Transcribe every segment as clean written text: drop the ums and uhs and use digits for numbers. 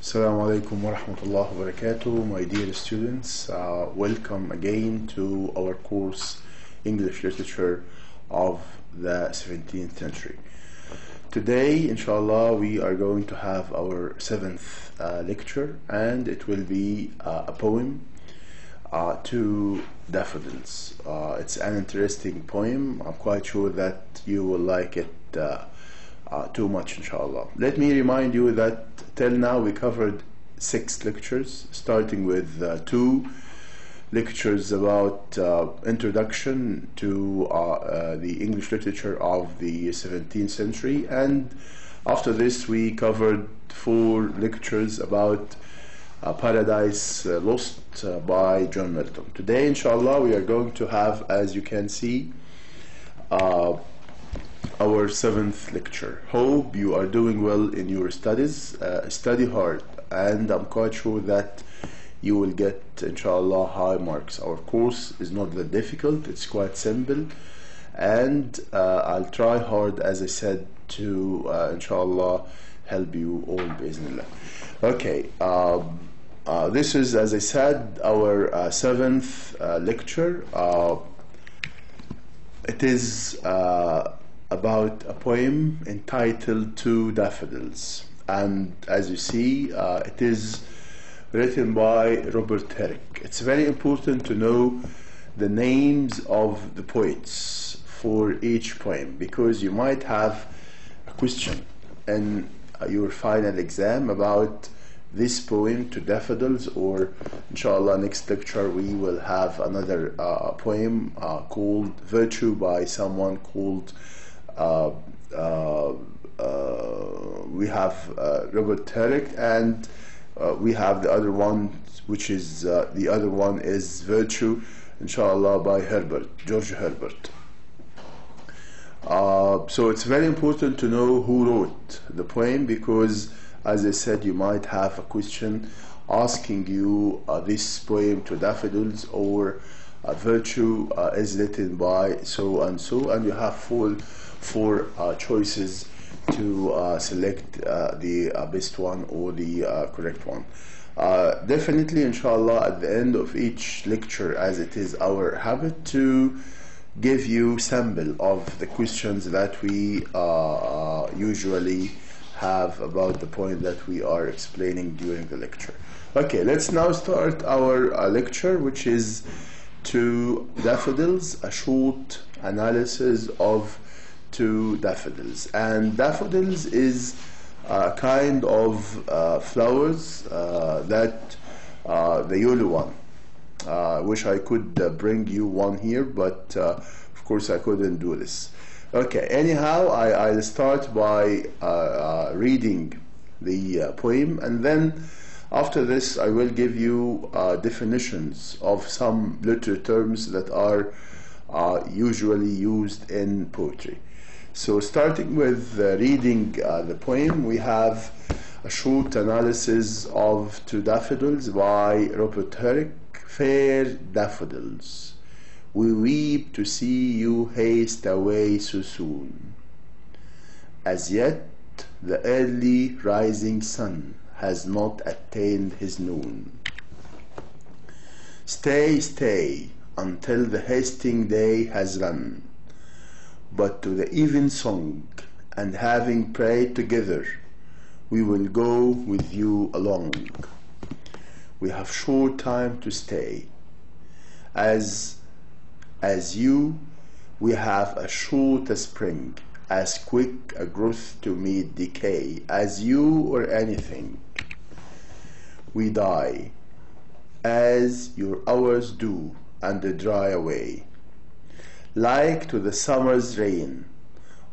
Assalamu alaikum wa rahmatullahi wa barakatuh, my dear students. Welcome again to our course English Literature of the 17th century. Today, inshallah, we are going to have our seventh lecture, and it will be a poem, Two Daffodils. It's an interesting poem. I'm quite sure that you will like it too much, inshallah. Let me remind you that till now we covered 6 lectures, starting with 2 lectures about introduction to the English literature of the 17th century, and after this we covered 4 lectures about Paradise Lost by John Milton. Today, inshallah, we are going to have, as you can see, our 7th lecture. Hope you are doing well in your studies. Study hard, and I'm quite sure that you will get, inshallah, high marks. Our course is not that difficult, it's quite simple, and I'll try hard, as I said, to inshallah help you all bi'Iznillah. Okay, this is, as I said, our 7th lecture. It is about a poem entitled Two Daffodils, and as you see, it is written by Robert Herrick. It's very important to know the names of the poets for each poem, because you might have a question in your final exam about this poem, Two Daffodils, or inshallah next lecture we will have another poem called Virtue by someone called we have Robert Herrick, and we have the other one, which is the other one is Virtue, inshallah, by George Herbert. So it's very important to know who wrote the poem, because, as I said, you might have a question asking you this poem, Two Daffodils, or Virtue is written by so and so, and you have four choices to select the best one or the correct one. Definitely, inshallah, at the end of each lecture, as it is our habit, to give you sample of the questions that we usually have about the point that we are explaining during the lecture. Okay, let's now start our lecture, which is Two Daffodils, a short analysis of Two Daffodils. And daffodils is a kind of flowers that the yellow one. I wish I could bring you one here, but of course I couldn't do this. Okay, anyhow, I'll start by reading the poem, and then after this I will give you definitions of some literary terms that are usually used in poetry. So starting with reading the poem, we have a short analysis of Two Daffodils by Robert Herrick. Fair daffodils, we weep to see you haste away so soon. As yet the early rising sun has not attained his noon. Stay, stay, until the hasting day has run. But to the even song, and having prayed together, we will go with you along. We have short time to stay. As you, we have a short a spring, as quick a growth to meet decay. As you or anything, we die, as your hours do, and dry away. Like to the summer's rain,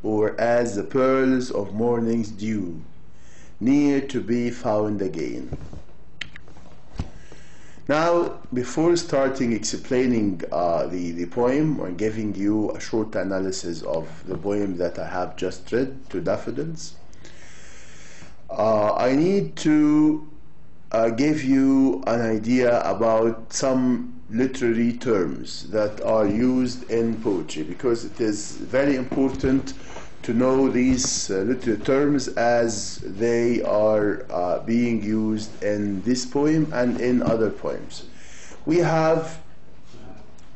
or as the pearls of morning's dew, near to be found again. Now, before starting explaining the poem, or giving you a short analysis of the poem that I have just read, Two Daffodils, I need to give you an idea about some literary terms that are used in poetry, because it is very important to know these literary terms as they are being used in this poem and in other poems. We have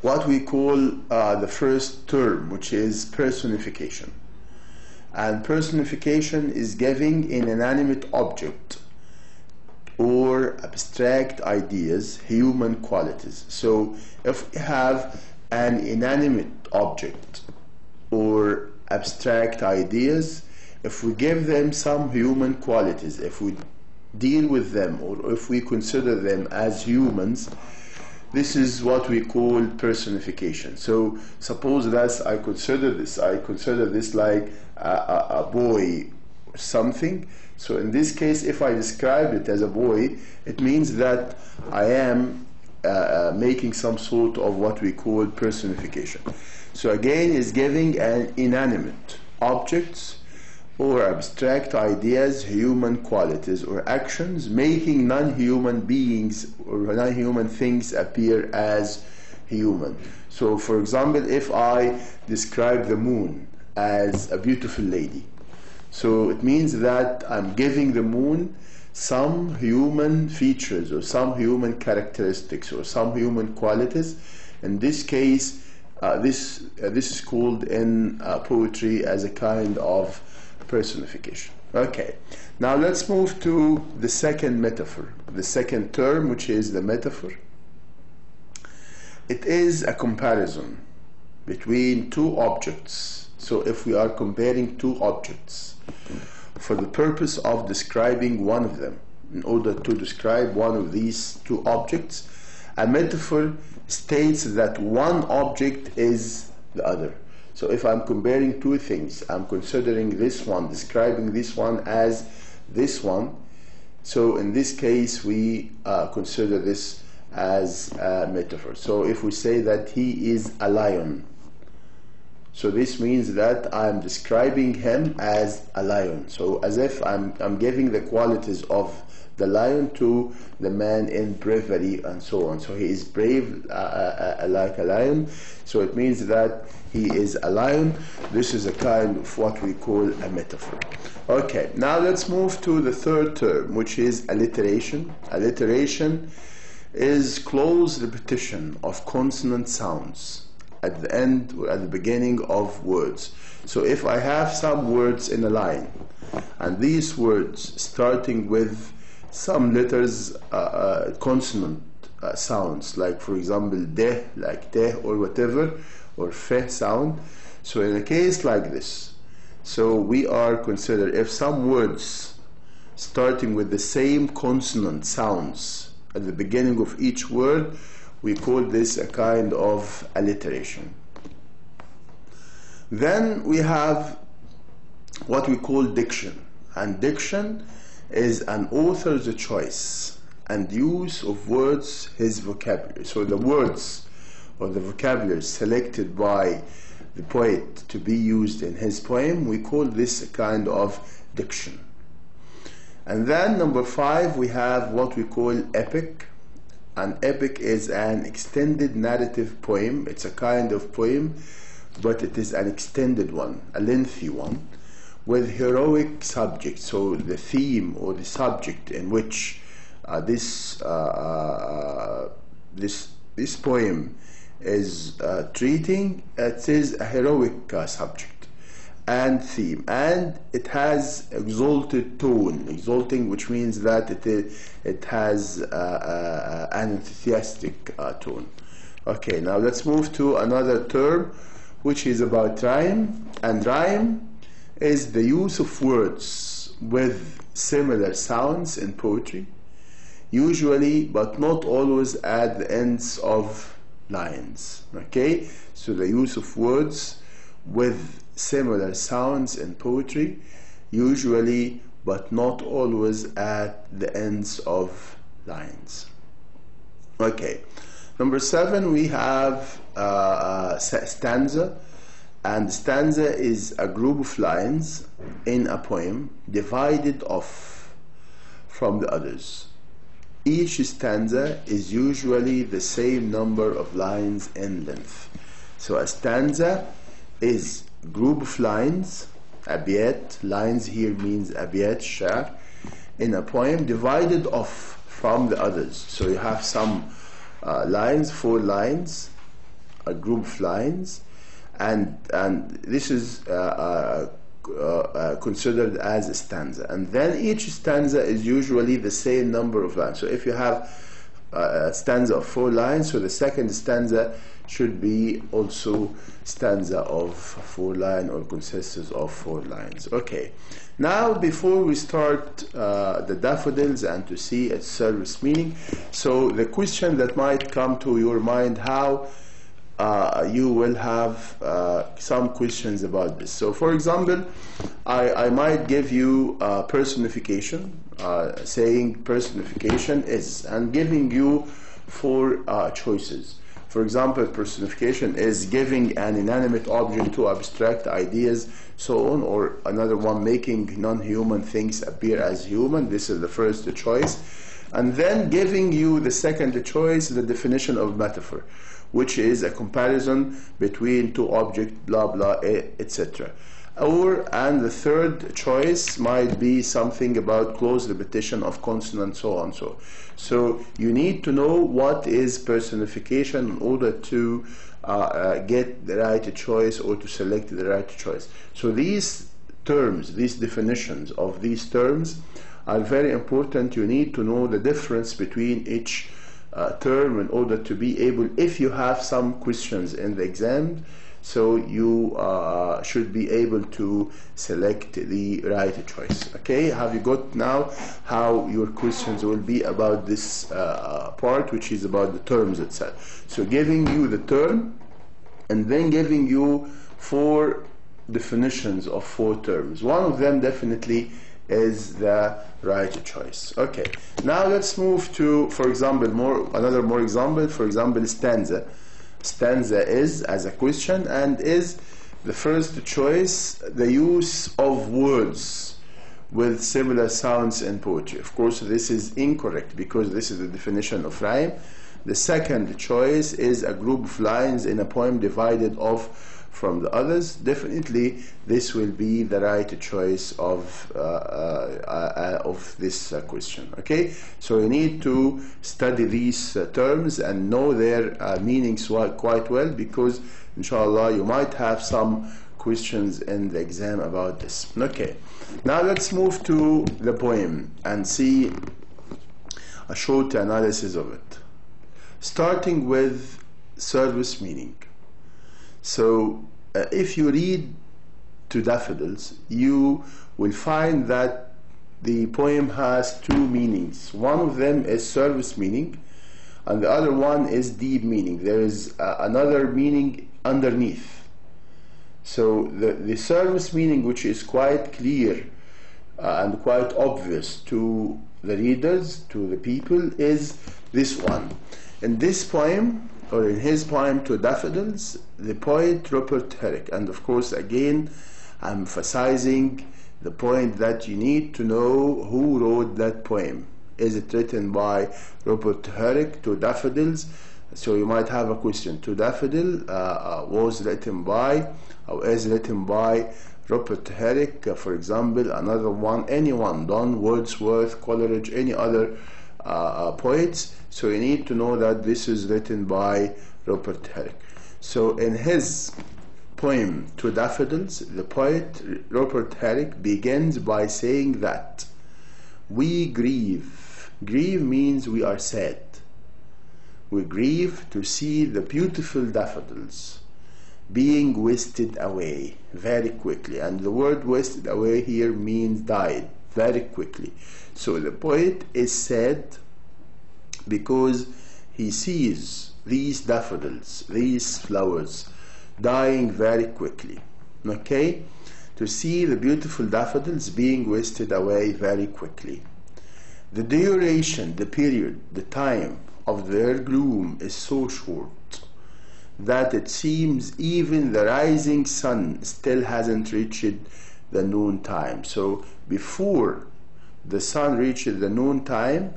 what we call the first term, which is personification. And personification is giving an inanimate object or abstract ideas human qualities. So if we have an inanimate object or abstract ideas, if we give them some human qualities, if we deal with them or if we consider them as humans, this is what we call personification. So suppose that I consider this like a boy or something. So in this case, if I describe it as a boy, it means that I am making some sort of what we call personification. So again, is giving an inanimate objects or abstract ideas human qualities or actions, making non-human beings or non-human things appear as human. So for example, if I describe the moon as a beautiful lady, so it means that I'm giving the moon some human features or some human characteristics or some human qualities. In this case, this is called in poetry as a kind of personification. Okay, now let's move to the second metaphor, the second term, which is the metaphor. It is a comparison between two objects. So if we are comparing two objects for the purpose of describing one of them, in order to describe one of these two objects, a metaphor states that one object is the other. So if I'm comparing two things, I'm considering this one, describing this one as this one. So in this case, we consider this as a metaphor. So if we say that he is a lion, so this means that I'm describing him as a lion. So as if I'm giving the qualities of the lion to the man in bravery and so on. So he is brave like a lion. So it means that he is a lion. This is a kind of what we call a metaphor. Okay, now let's move to the third term, which is alliteration. Alliteration is close repetition of consonant sounds at the end or at the beginning of words. So if I have some words in a line, and these words starting with some letters, consonant sounds, like for example de, like te or whatever, or fe sound. So in a case like this, so we are considered if some words starting with the same consonant sounds at the beginning of each word, we call this a kind of alliteration. Then we have what we call diction, and diction is an author's choice and use of words, his vocabulary. So the words or the vocabulary selected by the poet to be used in his poem, we call this a kind of diction. And then number 5, we have what we call epic. An epic is an extended narrative poem. It's a kind of poem, but it is an extended one, a lengthy one, with heroic subject. So the theme or the subject in which this poem is treating, it is a heroic subject and theme, and it has exalted tone, exalting, which means that it has an enthusiastic tone. Okay, now let's move to another term, which is about rhyme. And rhyme is the use of words with similar sounds in poetry, usually but not always at the ends of lines. Okay, so the use of words with similar sounds in poetry, usually but not always at the ends of lines. Okay, number 7, we have set stanza. And stanza is a group of lines in a poem divided off from the others. Each stanza is usually the same number of lines in length. So a stanza is a group of lines أبيات. Lines here means أبيات الشعر in a poem divided off from the others. So you have some lines, 4 lines, a group of lines, and this is considered as a stanza. And then each stanza is usually the same number of lines. So if you have a stanza of 4 lines, so the second stanza should be also stanza of 4 lines, or consists of 4 lines. Okay. Now, before we start the daffodils and to see its service meaning, so the question that might come to your mind, how you will have some questions about this. So, for example, I might give you personification, saying personification is, and giving you 4 choices. For example, personification is giving an inanimate object to abstract ideas, so on, or another one, making non-human things appear as human. This is the first choice. And then giving you the second choice, the definition of metaphor, which is a comparison between 2 objects, blah, blah, etc. And the third choice might be something about close repetition of consonants, so on. So you need to know what is personification in order to get the right choice, or to select the right choice. So these terms, these definitions of these terms are very important. You need to know the difference between each term in order to be able, if you have some questions in the exam, so you should be able to select the right choice. Okay, have you got now how your questions will be about this part, which is about the terms itself? So giving you the term, and then giving you 4 definitions of 4 terms. One of them definitely is the right choice. Okay, now let's move to, for example, another example. For example, stanza. Stanza is as a question, and is the first choice the use of words with similar sounds in poetry. Of course, this is incorrect because this is the definition of rhyme. The second choice is a group of lines in a poem divided off from the others. Definitely this will be the right choice of this question. Okay, so you need to study these terms and know their meanings quite well, because inshallah you might have some questions in the exam about this. Okay, now let's move to the poem and see a short analysis of it, starting with service meaning. So if you read to daffodils, you will find that the poem has 2 meanings. One of them is service meaning, and the other one is deep meaning. There is another meaning underneath. So the service meaning, which is quite clear and quite obvious to the readers, to the people, is this one. In this poem, or in his poem To Daffodils, the poet Rupert Herrick, and of course again I'm emphasizing the point that you need to know who wrote that poem. Is it written by Rupert Herrick, To Daffodils? So you might have a question. To Daffodil was written by, or is written by Rupert Herrick, for example. Another one, anyone, Donne, Wordsworth, Coleridge, any other poets. So you need to know that this is written by Rupert Herrick. So in his poem To Daffodils, the poet Rupert Herrick begins by saying that we grieve. Grieve means we are sad. We grieve to see the beautiful daffodils being wasted away very quickly. And the word wasted away here means died very quickly. So the poet is sad because he sees these daffodils, these flowers, dying very quickly. Okay? To see the beautiful daffodils being wasted away very quickly. The duration, the period, the time of their gloom is so short that it seems even the rising sun still hasn't reached the noon time. So before the sun reaches the noon time,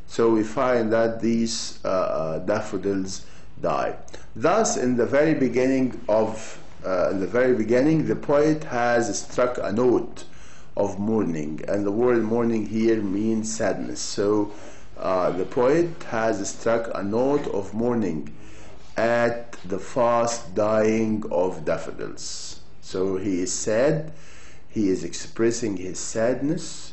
so we find that these daffodils die. Thus, in the very beginning of in the very beginning, the poet has struck a note of mourning, and the word mourning here means sadness. So the poet has struck a note of mourning at the fast dying of daffodils. So he is sad, he is expressing his sadness,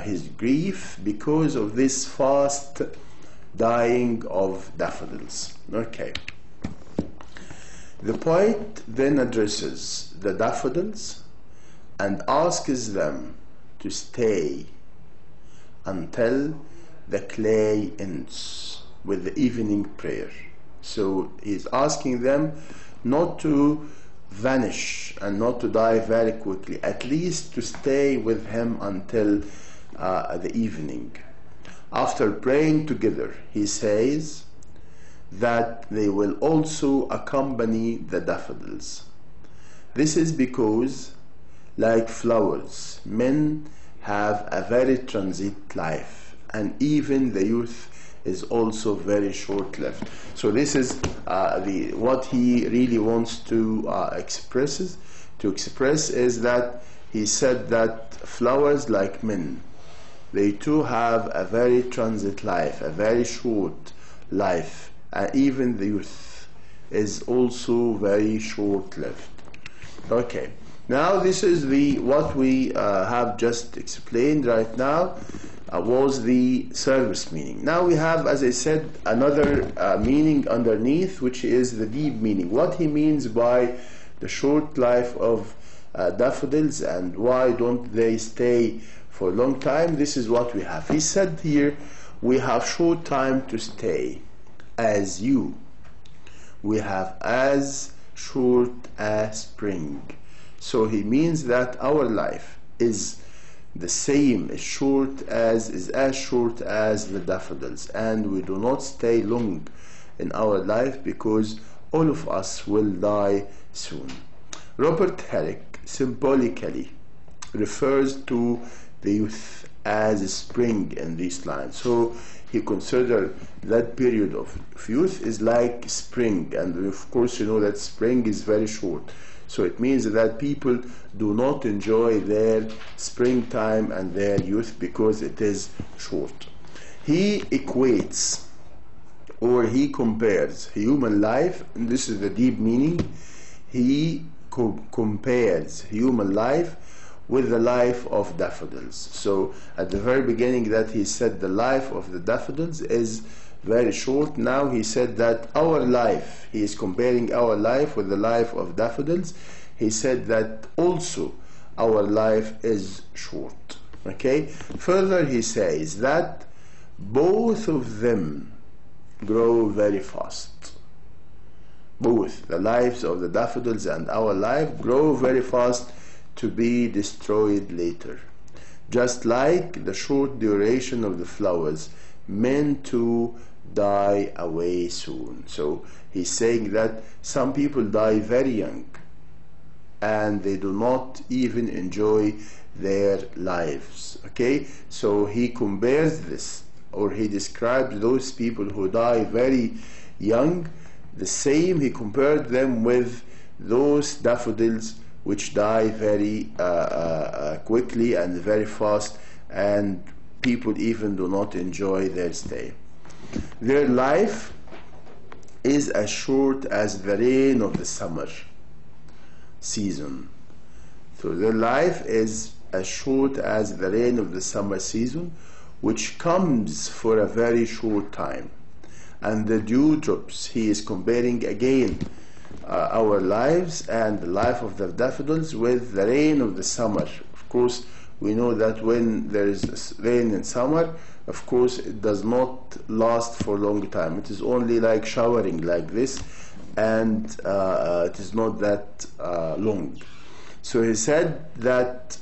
his grief because of this fast dying of daffodils. Okay. The poet then addresses the daffodils and asks them to stay until the clay ends with the evening prayer. So he's asking them not to vanish and not to die very quickly, at least to stay with him until the evening. After praying together, he says that they will also accompany the daffodils. This is because, like flowers, men have a very transient life, and even the youth is also very short-lived. So this is what he really wants to express is that he said that flowers, like men, they too have a very transient life, a very short life, and even the youth is also very short-lived. Okay, now this is what we have just explained right now. Was the service meaning. Now we have, as I said, another meaning underneath, which is the deep meaning. What he means by the short life of daffodils and why don't they stay for a long time. This is what we have. He said here, we have short time to stay as you. We have as short as spring. So he means that our life is the same, is as short as the daffodils, and we do not stay long in our life because all of us will die soon. Robert Herrick symbolically refers to the youth as spring in these lines. So he considered that period of youth is like spring, and of course you know that spring is very short. So it means that people do not enjoy their springtime and their youth because it is short. He equates or he compares human life, and this is the deep meaning. He compares human life with the life of daffodils. So at the very beginning that he said the life of the daffodils is very short. Now he said that our life, he is comparing our life with the life of daffodils. He said that also our life is short. Okay. Further he says that both of them grow very fast. Both the lives of the daffodils and our life grow very fast to be destroyed later. Just like the short duration of the flowers meant to die away soon. So he's saying that some people die very young and they do not even enjoy their lives. Okay, so he compares this, or he describes those people who die very young the same. He compared them with those daffodils which die very quickly and very fast, and people even do not enjoy their stay. Their life is as short as the rain of the summer season. So their life is as short as the rain of the summer season, which comes for a very short time. And the dewdrops, he is comparing again our lives and the life of the daffodils with the rain of the summer. Of course, we know that when there is rain in summer, of course, it does not last for a long time. It is only like showering like this, and it is not that long. So he said that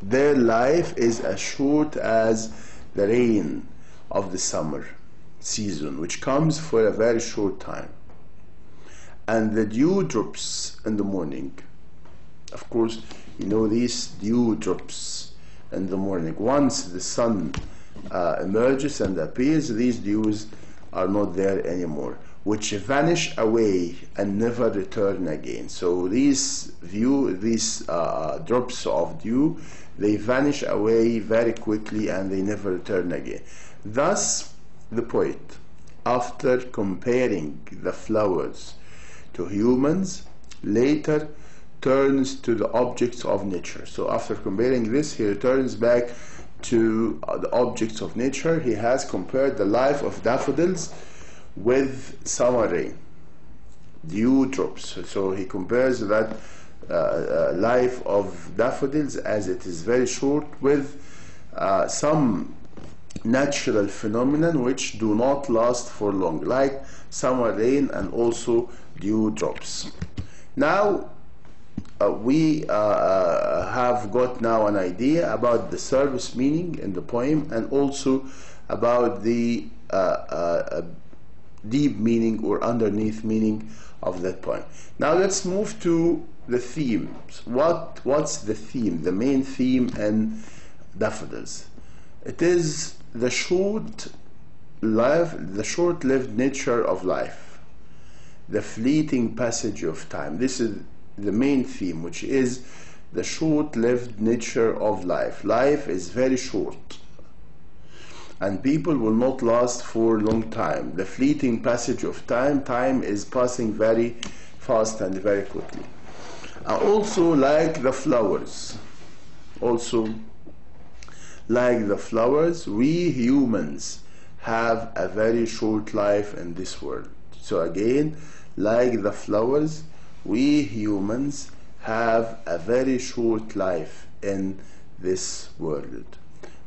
their life is as short as the rain of the summer season, which comes for a very short time. And the dewdrops in the morning, of course, you know these dewdrops in the morning. Once the sun emerges and appears, these dews are not there anymore. which vanish away and never return again. So these drops of dew, they vanish away very quickly and they never return again. Thus, the poet, after comparing the flowers to humans, later turns to the objects of nature. So after comparing this, he returns back to the objects of nature. He has compared the life of daffodils with summer rain, dew drops. So he compares that life of daffodils, as it is very short, with some natural phenomenon which do not last for long, like summer rain and also dew drops. Now we have got now an idea about the surface meaning in the poem, and also about the deep meaning or underneath meaning of that poem. Now let's move to the themes. What's the theme, the main theme in Daffodils? It is the short-lived nature of life, the fleeting passage of time. This is the main theme, which is the short-lived nature of life. Life is very short, and people will not last for a long time. The fleeting passage of time, time is passing very fast and very quickly. Also, like the flowers, we humans have a very short life in this world. So again, like the flowers, we humans have a very short life in this world.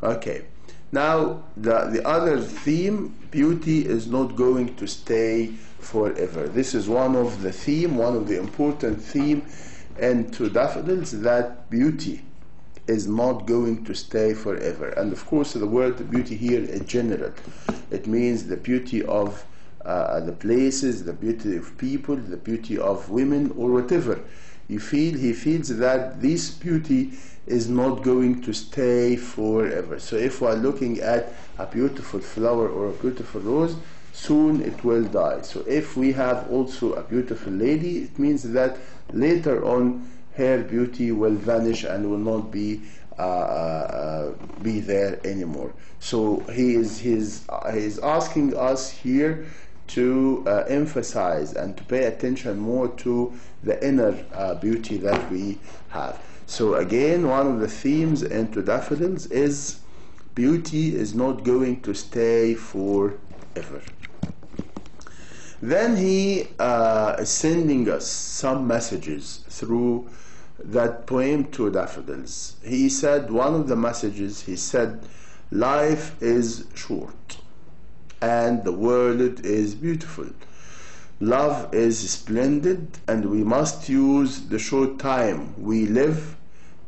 Okay. Now, the other theme, beauty is not going to stay forever. This is one of the important theme into Daffodils, that beauty is not going to stay forever. And of course, the word beauty here is general. It means the beauty of the places, the beauty of people, the beauty of women, or whatever. He feels that this beauty is not going to stay forever. So if we are looking at a beautiful flower or a beautiful rose, soon it will die. So if we have also a beautiful lady, it means that later on her beauty will vanish and will not be there anymore. So he is asking us here to emphasize and to pay attention more to the inner beauty that we have. So again, one of the themes into Daffodils is beauty is not going to stay forever. Then he is sending us some messages through that poem to Daffodils. He said, one of the messages, he said, life is short and the world is beautiful. Love is splendid, and we must use the short time we live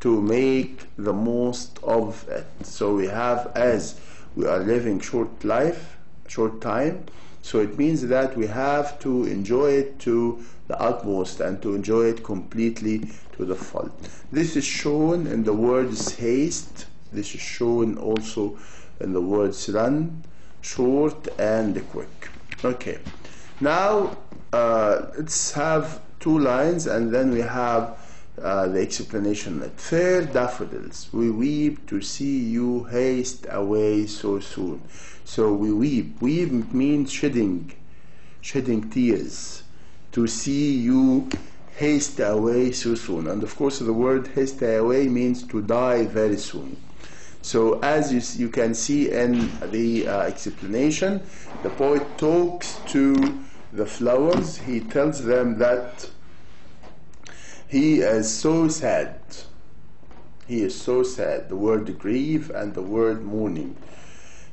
to make the most of it. So we have, as we are living short time, so it means that we have to enjoy it to the utmost and to enjoy it completely to the full. This is shown in the words haste. This is shown also in the words run, short and quick. Okay. Now let's have two lines, and then we have the explanation. Fair daffodils, we weep to see you haste away so soon. So we weep. Weep means shedding tears, to see you haste away so soon. And of course, the word haste away means to die very soon. So as you can see in the explanation, the poet talks to the flowers. He tells them that he is so sad. He is so sad. The word grieve and the word mourning.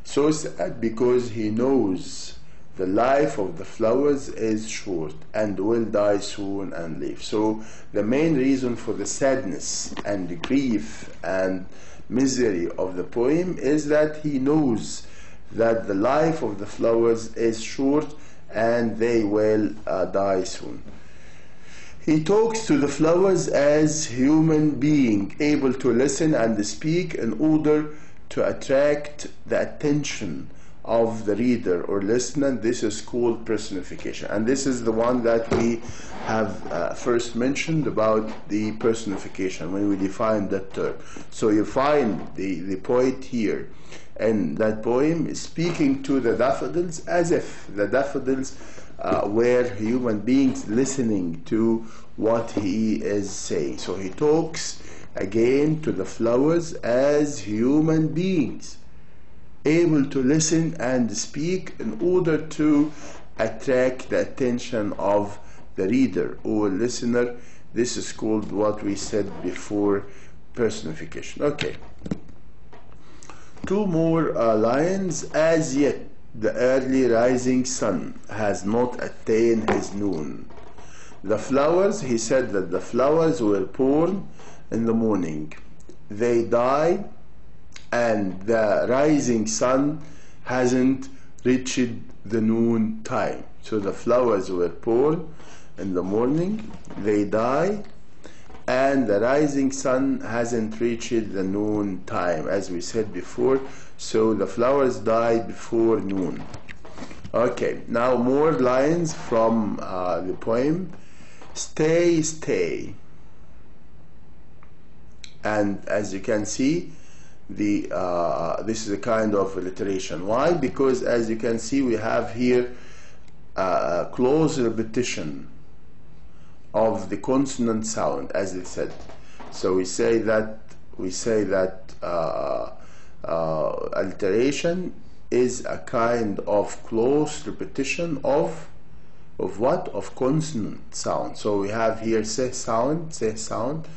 So sad because he knows the life of the flowers is short and will die soon and leave. So the main reason for the sadness and the grief and misery of the poem is that he knows that the life of the flowers is short and they will die soon. He talks to the flowers as human being, able to listen and speak in order to attract the attention of the reader or listener. This is called personification, and this is the one that we have first mentioned about the personification when we define that term. So you find the poet here, and that poem is speaking to the daffodils as if the daffodils were human beings listening to what he is saying. So he talks again to the flowers as human beings, able to listen and speak in order to attract the attention of the reader or listener. This is called what we said before, personification. Okay. Two more lines. As yet the early rising sun has not attained his noon. The flowers, he said that the flowers were born in the morning. They die, and the rising sun hasn't reached the noon time. So the flowers were born in the morning, they die, and the rising sun hasn't reached the noon time, as we said before. So the flowers die before noon. Okay, now more lines from the poem. Stay, stay. And as you can see, this is a kind of alliteration. Why? Because as you can see, we have here a close repetition of the consonant sound, as it said. So we say that alliteration is a kind of close repetition of what? Of consonant sound. So we have here se sound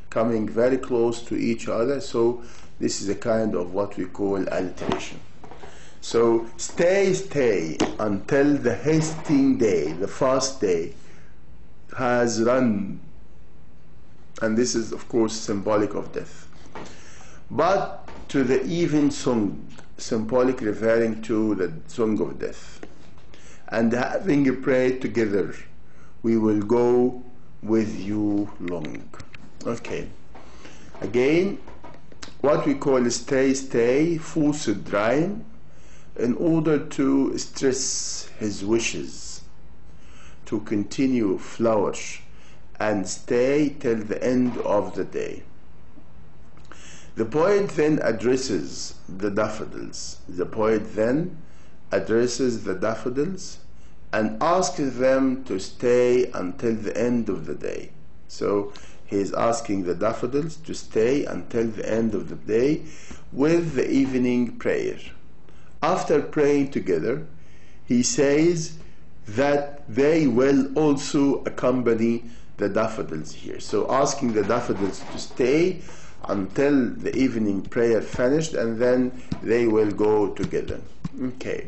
coming very close to each other. So this is a kind of what we call alliteration. So stay, stay until the hasting day, the fast day, has run. And this is of course symbolic of death. But to the even song, symbolic referring to the song of death. And having prayed together, we will go with you long. Okay. Again, what we call stay, stay, forced rhyme, in order to stress his wishes to continue flourish and stay till the end of the day. The poet then addresses the daffodils. The poet then addresses the daffodils and asks them to stay until the end of the day. So he is asking the daffodils to stay until the end of the day with the evening prayer. After praying together, he says that they will also accompany the daffodils here. So asking the daffodils to stay until the evening prayer finished, and then they will go together. Okay.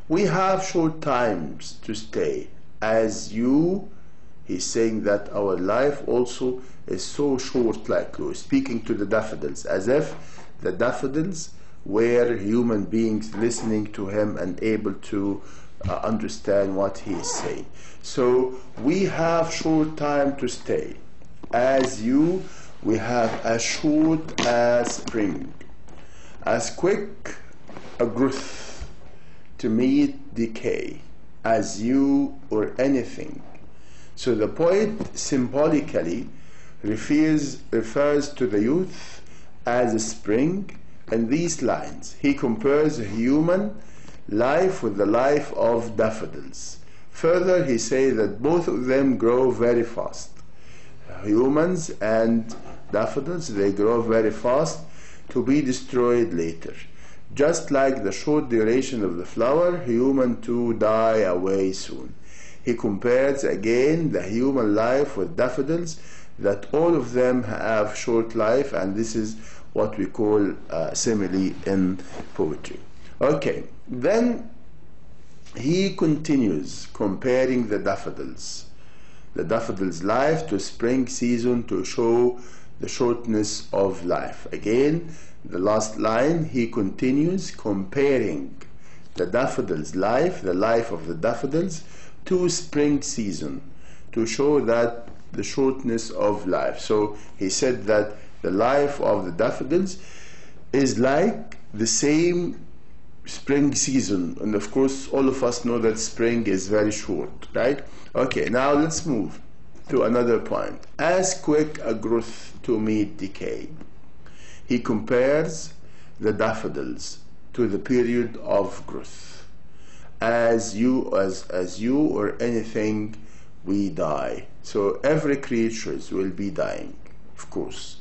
We have short times to stay. As you, he's saying that our life also is so short, like speaking to the daffodils, as if the daffodils were human beings listening to him and able to understand what he is saying. So we have short time to stay. As you, we have as short as spring, as quick a growth to meet decay, as you or anything. So the poet symbolically refers to the youth as a spring. In these lines, he compares human life with the life of daffodils. Further, he says that both of them grow very fast. Humans and daffodils, they grow very fast to be destroyed later. Just like the short duration of the flower, human too die away soon. He compares again the human life with daffodils, that all of them have short life, and this is what we call simile in poetry. Okay, then he continues comparing the daffodils' life to spring season to show the shortness of life. Again, the last line, he continues comparing the daffodils' life, the life of the daffodils, to spring season to show that the shortness of life. So he said that the life of the daffodils is like the same spring season, and of course all of us know that spring is very short, right? Okay, now let's move to another point. As quick a growth to meet decay. He compares the daffodils to the period of growth. As you or anything, we die. So every creature will be dying, of course.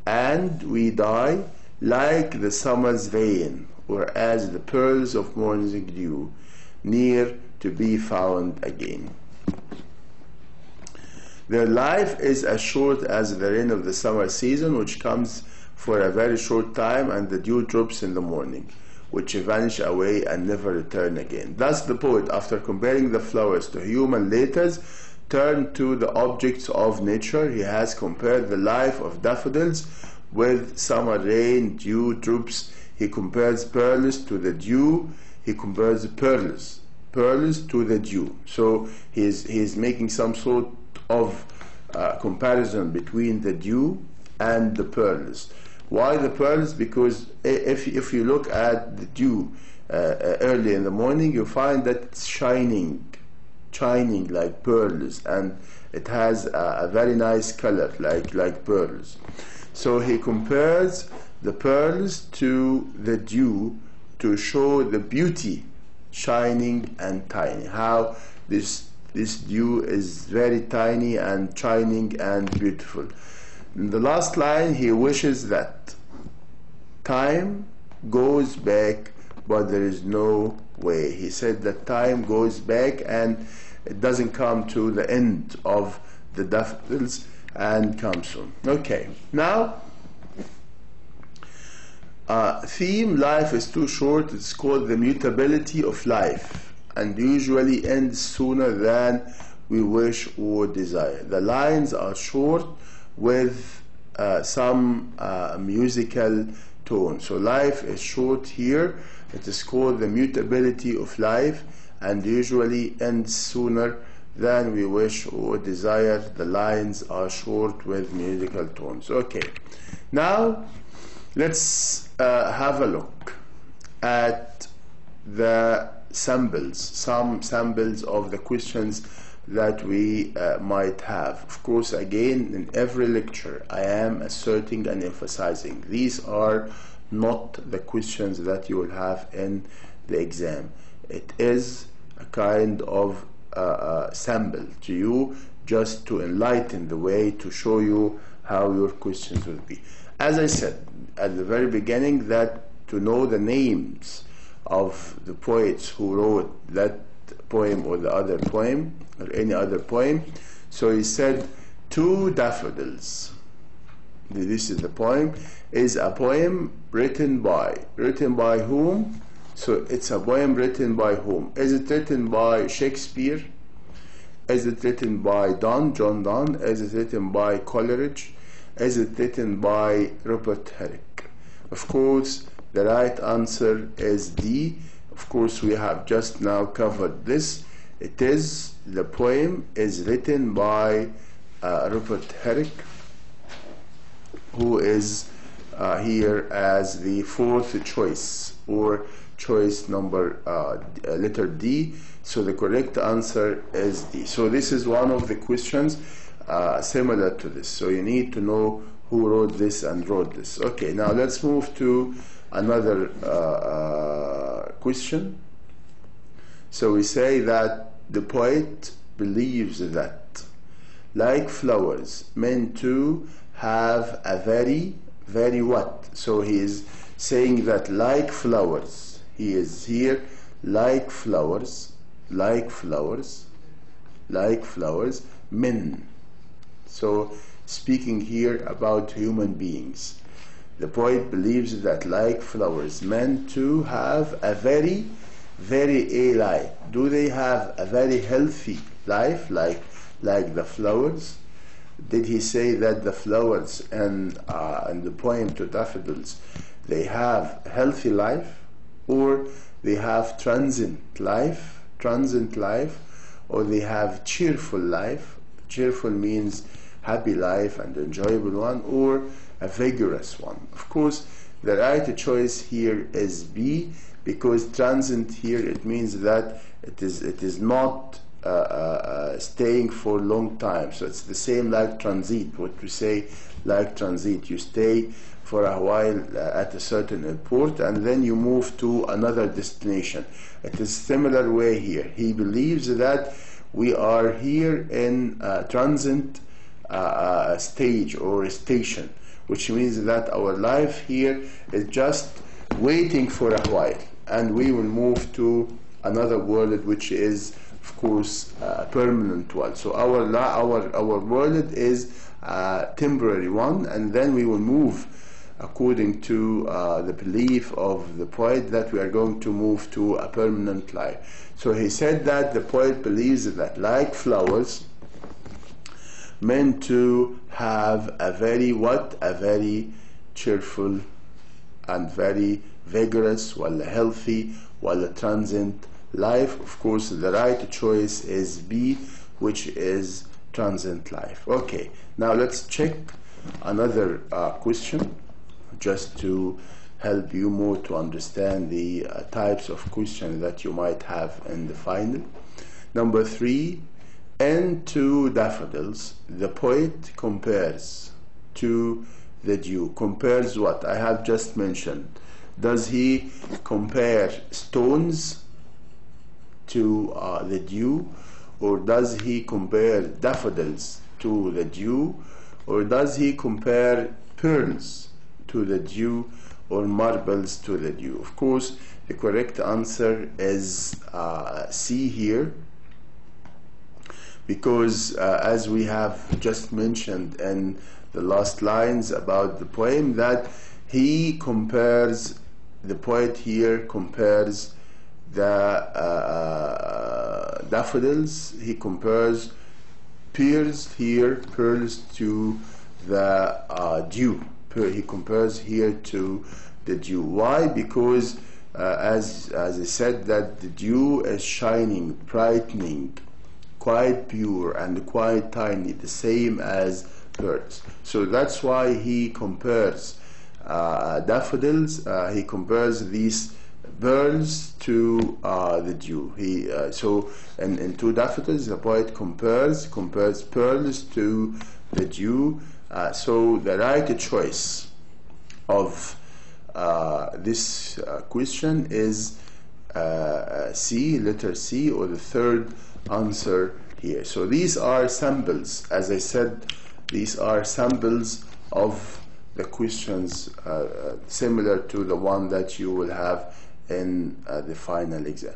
And we die like the summer's vein, or as the pearls of morning dew, near to be found again. Their life is as short as the rain of the summer season, which comes for a very short time, and the dew drops in the morning, which vanish away and never return again. Thus the poet, after comparing the flowers to human letters, turned to the objects of nature. He has compared the life of daffodils with summer rain, dew drops. He compares pearls to the dew. He compares pearls to the dew. So he is making some sort of comparison between the dew and the pearls. Why the pearls? Because if you look at the dew early in the morning, you find that it's shining like pearls, and it has a very nice color like pearls. So he compares the pearls to the dew to show the beauty, shining and tiny, how this dew is very tiny and shining and beautiful. In the last line, he wishes that time goes back, but there is no way. He said that time goes back and it doesn't come to the end of the daffodils and come soon. Okay, now theme, life is too short. It's called the mutability of life, and usually ends sooner than we wish or desire. The lines are short with some musical tone. So life is short here. It is called the mutability of life, and usually ends sooner than we wish or desire. The lines are short with musical tones. Okay, now let's have a look at the samples, some samples of the questions that we might have. Of course, again, in every lecture I am asserting and emphasizing these are not the questions that you will have in the exam. It is a kind of sample to you, just to enlighten the way, to show you how your questions will be. As I said at the very beginning, that to know the names of the poets who wrote that poem or the other poem or any other poem. So he said, Two Daffodils. This is the poem. Is a poem written by whom? So it's a poem written by whom? Is it written by Shakespeare? Is it written by John Donne? Is it written by Coleridge? Is it written by Robert Herrick? Of course, the right answer is D. Of course, we have just now covered this. It is, the poem is written by Robert Herrick, who is here as the fourth choice, or choice number letter D. So the correct answer is D. So this is one of the questions similar to this. So you need to know who wrote this and wrote this. Okay, now let's move to another question. So we say that the poet believes that, like flowers, men too have a very, very what? So he is saying that like flowers, he is here, like flowers, men. So speaking here about human beings. The poet believes that like flowers, men too have a very, very life. Do they have a very healthy life, like the flowers? Did he say that the flowers and the poem to daffodils, they have a healthy life, or they have transient life, or they have cheerful life? Cheerful means happy life and enjoyable one, or a vigorous one. Of course, the right choice here is B, because transient here, it means that it is not staying for a long time. So it's the same like transit, what we say like transit. You stay for a while at a certain airport and then you move to another destination. It is similar way here. He believes that we are here in a transient stage or station, which means that our life here is just waiting for a while, and we will move to another world, which is, of course, a permanent one. So our world is a temporary one, and then we will move according to the belief of the poet that we are going to move to a permanent life. So he said that the poet believes that, like flowers, meant to have a very cheerful and very vigorous, healthy, transient life. Of course, the right choice is B, which is transient life. Okay, now let's check another question, just to help you more to understand the types of questions that you might have in the final. Number 3, in Two Daffodils, the poet compares to the dew. Compares what? I have just mentioned. Does he compare stones to the dew, or does he compare daffodils to the dew, or does he compare pearls to the dew, or marbles to the dew? Of course, the correct answer is C here, because as we have just mentioned in the last lines about the poem, that he compares, the poet here compares the daffodils, he compares pearls to the dew. He compares here to the dew. Why? Because as I said, that the dew is shining, brightening, quite pure and quite tiny, the same as pearls. So that's why he compares daffodils, he compares these pearls to the dew. So in Two Daffodils, the poet compares pearls to the dew. So the right choice of this question is C, letter C, or the third answer here. So these are samples. As I said, these are samples of the questions similar to the one that you will have in the final exam.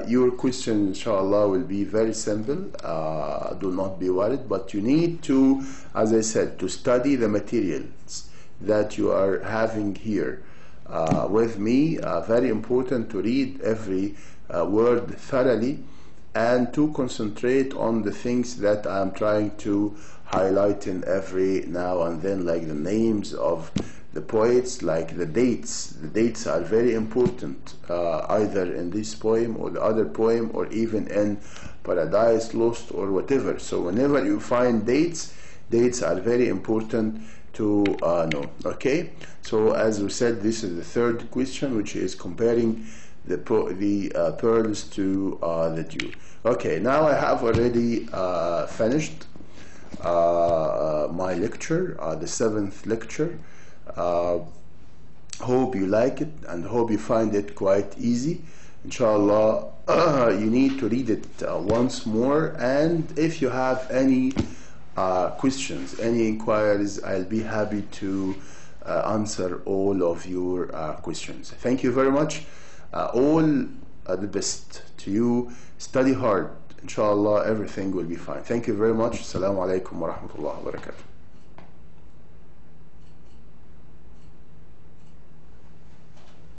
Your question, inshallah, will be very simple. Do not be worried, but you need to, as I said, to study the materials that you are having here with me. Very important to read every word thoroughly, and to concentrate on the things that I'm trying to highlight in every now and then, like the names of the poets, like the dates. The dates are very important, either in this poem or the other poem, or even in Paradise Lost or whatever. So whenever you find dates are very important to know. Okay, so as we said, this is the third question, which is comparing the pearls to the dew. Okay, now I have already finished my lecture, the 7th lecture. Hope you like it, and hope you find it quite easy. Inshallah, you need to read it once more, and if you have any questions, any inquiries, I'll be happy to answer all of your questions. Thank you very much. All the best to you. Study hard. Inshallah, everything will be fine. Thank you very much. Assalamu alaikum wa rahmatullahi wa barakatuh.